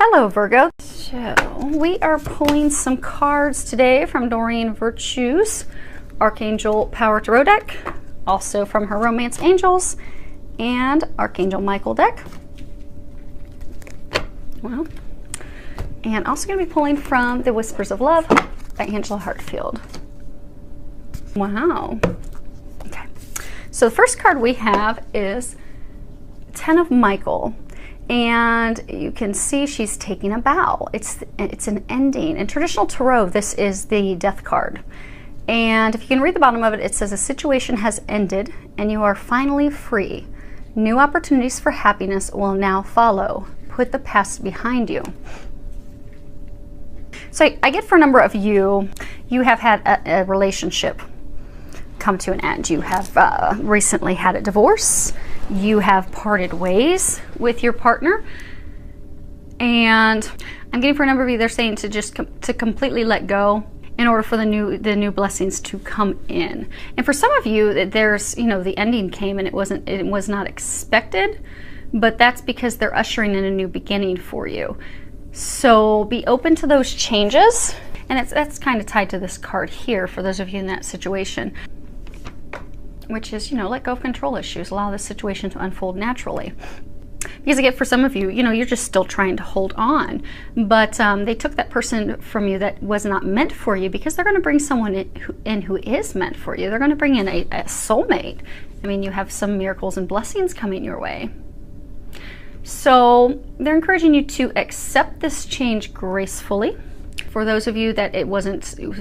Hello Virgo. So we are pulling some cards today from Doreen Virtue's Archangel Power Tarot deck, also from her Romance Angels and Archangel Michael deck. Well, and also going to be pulling from the Whispers of Love by Angela Hartfield. Wow. Okay. So the first card we have is Ten of Michael. And you can see she's taking a bow. It's an ending. In traditional tarot, this is the death card. And if you can read the bottom of it, it says a situation has ended and you are finally free. New opportunities for happiness will now follow. Put the past behind you. So I get for a number of you, you have had a relationship come to an end. You have recently had a divorce. You have parted ways with your partner. And I'm getting for a number of you, they're saying to just to completely let go in order for the new blessings to come in. And for some of you, there's, you know, the ending came and it was not expected, but that's because they're ushering in a new beginning for you. So be open to those changes. And that's kind of tied to this card here for those of you in that situation, which is, you know, let go of control issues, allow the situation to unfold naturally. Because again, for some of you, you know, you're just still trying to hold on, but they took that person from you that was not meant for you, because they're going to bring someone in who is meant for you. They're going to bring in a soulmate. I mean, you have some miracles and blessings coming your way. So they're encouraging you to accept this change gracefully. For those of you that it was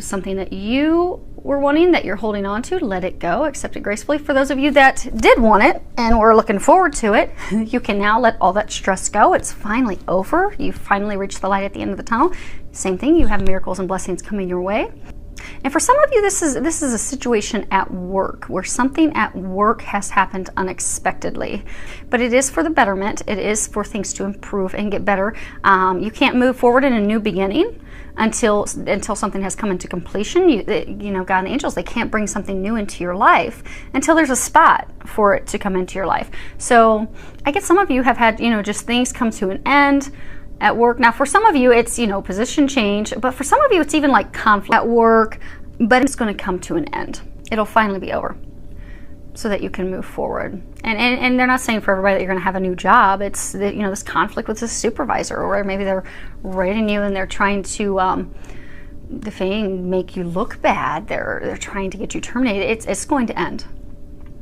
something that you were wanting, that you're holding on to, let it go, accept it gracefully. For those of you that did want it and were looking forward to it, you can now let all that stress go. It's finally over. You finally reached the light at the end of the tunnel. Same thing, you have miracles and blessings coming your way. And for some of you, this is a situation at work where something at work has happened unexpectedly, but it is for the betterment. It is for things to improve and get better. You can't move forward in a new beginning until something has come into completion. You know, God and angels, they can't bring something new into your life until there's a spot for it to come into your life. So I guess some of you have had, you know, just things come to an end at work. Now, for some of you, it's, you know, position change, but for some of you, it's even like conflict at work, but it's going to come to an end. It'll finally be over so that you can move forward. And they're not saying for everybody that you're going to have a new job. It's that, you know, this conflict with the supervisor, or maybe they're rating you and they're trying to make you look bad. They're trying to get you terminated. It's going to end.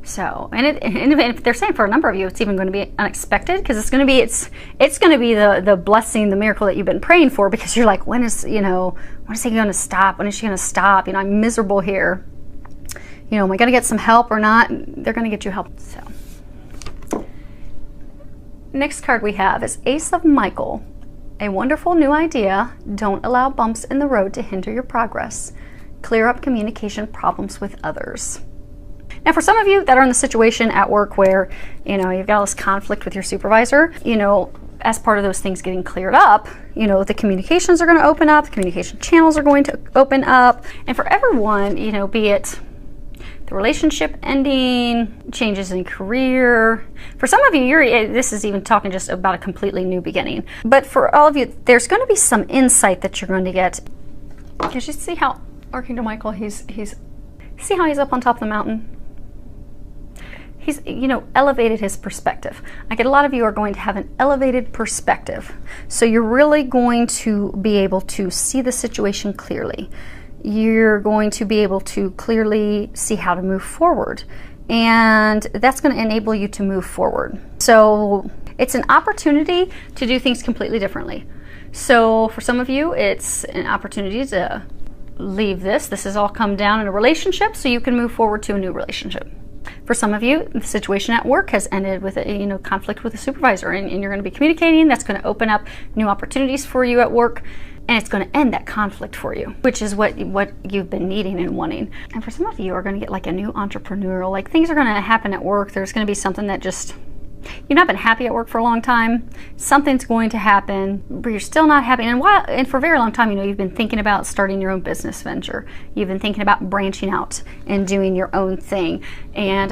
So, and if they're saying for a number of you, it's even going to be unexpected, because it's going to be the blessing, the miracle that you've been praying for, because you're like, when is he going to stop? When is she going to stop? You know, I'm miserable here. You know, am I going to get some help or not? They're going to get you help. So, next card we have is Ace of Michael. A wonderful new idea. Don't allow bumps in the road to hinder your progress. Clear up communication problems with others. Now, for some of you that are in the situation at work where, you know, you've got all this conflict with your supervisor, you know, as part of those things getting cleared up, you know, the communications are going to open up, the communication channels are going to open up. And for everyone, you know, be it the relationship ending, changes in career. For some of you, this is even talking just about a completely new beginning. But for all of you, there's going to be some insight that you're going to get. Because you see how Archangel Michael, see how he's up on top of the mountain? He's, you know, elevated his perspective. I get a lot of you are going to have an elevated perspective. So you're really going to be able to see the situation clearly. You're going to be able to clearly see how to move forward. And that's going to enable you to move forward. So it's an opportunity to do things completely differently. So for some of you, it's an opportunity to leave this. This has all come down in a relationship, so you can move forward to a new relationship. For some of you, the situation at work has ended with a, you know, conflict with a supervisor, and you're going to be communicating. That's going to open up new opportunities for you at work, and it's going to end that conflict for you, which is what you've been needing and wanting. And for some of you are going to get like a new entrepreneurial, like things are going to happen at work. There's going to be something that just, you've not been happy at work for a long time. Something's going to happen, but you're still not happy. And for a very long time, you know, you've been thinking about starting your own business venture. You've been thinking about branching out and doing your own thing. And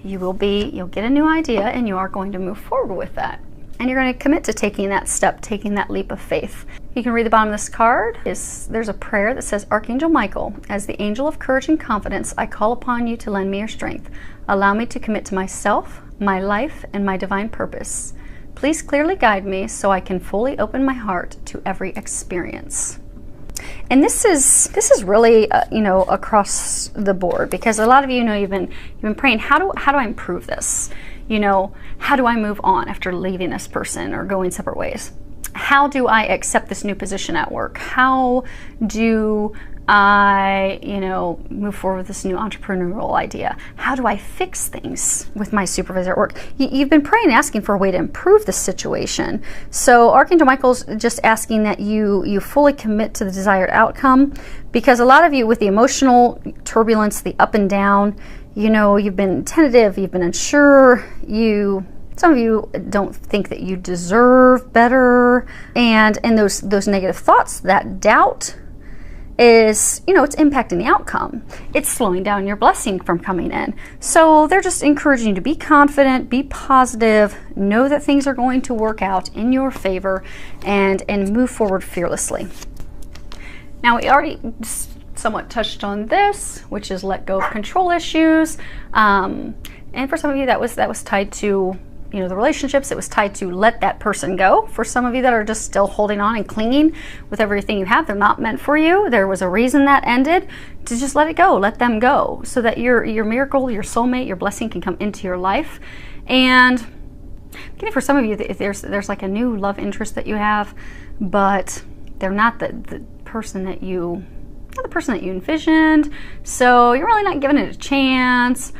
you'll get a new idea, and you are going to move forward with that. And you're going to commit to taking that step, taking that leap of faith. You can read the bottom of this card. There's a prayer that says, Archangel Michael, as the angel of courage and confidence, I call upon you to lend me your strength. Allow me to commit to myself, my life, and my divine purpose. Please clearly guide me so I can fully open my heart to every experience. And this is really across the board, because a lot of you know you've been praying, how do I improve this? How do I move on after leaving this person or going separate ways? How do I accept this new position at work? How do I, move forward with this new entrepreneurial idea? How do I fix things with my supervisor at work? You've been praying, asking for a way to improve the situation. So Archangel Michael's just asking that you fully commit to the desired outcome, because a lot of you, with the emotional turbulence, the up and down, you've been tentative, you've been unsure, some of you don't think that you deserve better, and those negative thoughts, that doubt is, it's impacting the outcome. It's slowing down your blessing from coming in. So they're just encouraging you to be confident, be positive, know that things are going to work out in your favor, and move forward fearlessly. Now, we already somewhat touched on this, which is let go of control issues. And for some of you, that was tied to the relationships. It was tied to let that person go. For some of you that are just still holding on and clinging with everything you have, they're not meant for you. There was a reason that ended. To just let it go, let them go, so that your miracle, your soulmate, your blessing can come into your life. And for some of you, there's like a new love interest that you have, but they're not the person that you envisioned. So you're really not giving it a chance,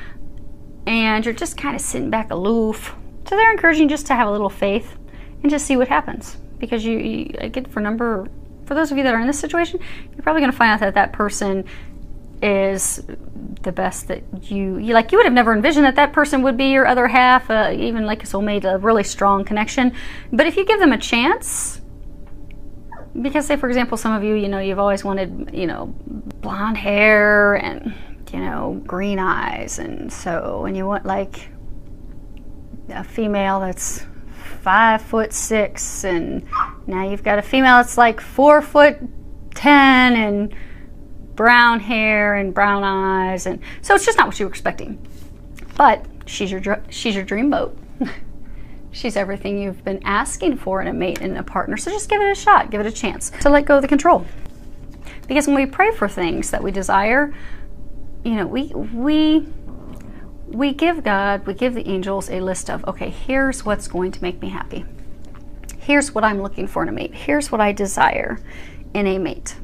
and you're just kind of sitting back aloof. So they're encouraging just to have a little faith and just see what happens, because for those of you that are in this situation, you're probably going to find out that person is the best that you would have never envisioned that person would be your other half, even like a soulmate, a really strong connection. But if you give them a chance, because say for example, some of you, you've always wanted, blonde hair and, green eyes, and you want like a female that's 5'6", and now you've got a female that's like 4'10" and brown hair and brown eyes, and so it's just not what you were expecting. But she's your dream boat. She's everything you've been asking for in a mate and a partner. So just give it a shot, give it a chance to let go of the control. Because when we pray for things that we desire, we give God, we give the angels a list of, okay, here's what's going to make me happy. Here's what I'm looking for in a mate. Here's what I desire in a mate.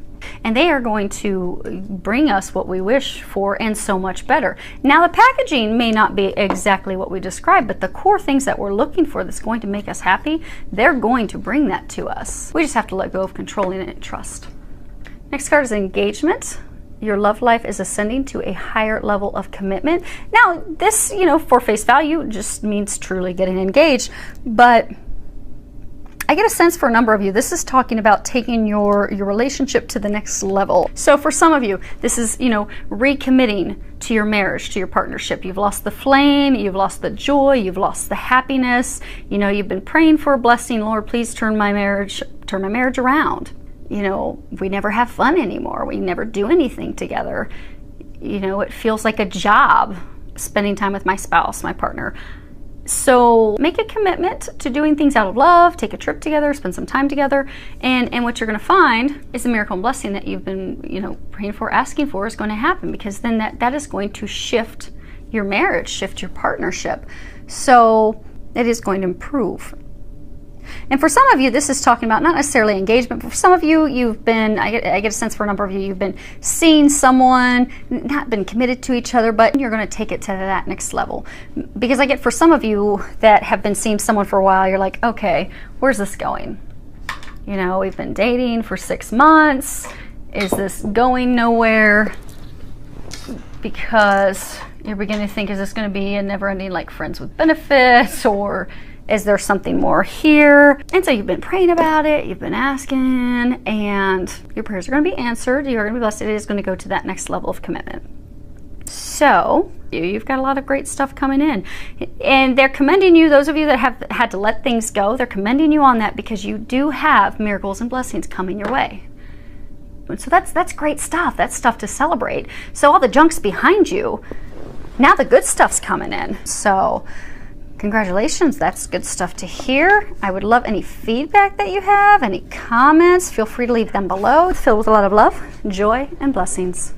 And they are going to bring us what we wish for, and so much better. Now, the packaging may not be exactly what we described, but the core things that we're looking for that's going to make us happy, they're going to bring that to us. We just have to let go of controlling it and trust. Next card is engagement. Your love life is ascending to a higher level of commitment. Now, this, for face value, just means truly getting engaged, but I get a sense for a number of you, this is talking about taking your relationship to the next level. So for some of you, this is, recommitting to your marriage, to your partnership. You've lost the flame, you've lost the joy, you've lost the happiness. You've been praying for a blessing. Lord, please turn my marriage around. We never have fun anymore. We never do anything together. It feels like a job spending time with my spouse, my partner. So make a commitment to doing things out of love, take a trip together, spend some time together, and what you're going to find is the miracle and blessing that you've been, praying for, asking for, is going to happen, because then that is going to shift your marriage, shift your partnership. So it is going to improve. And for some of you, this is talking about not necessarily engagement, but for some of you, you've been, I get a sense for a number of you, you've been seeing someone, not been committed to each other, but you're going to take it to that next level. Because I get for some of you that have been seeing someone for a while, you're like, okay, where's this going? We've been dating for 6 months. Is this going nowhere? Because you're beginning to think, is this going to be a never-ending, like, friends with benefits, or is there something more here? And so you've been praying about it, you've been asking, and your prayers are going to be answered. You're going to be blessed. It is going to go to that next level of commitment. So you've got a lot of great stuff coming in, and they're commending you. Those of you that have had to let things go, they're commending you on that, because you do have miracles and blessings coming your way. So that's great stuff. That's stuff to celebrate. So all the junk's behind you. Now the good stuff's coming in. So congratulations. That's good stuff to hear. I would love any feedback that you have, any comments. Feel free to leave them below. Filled with a lot of love, joy, and blessings.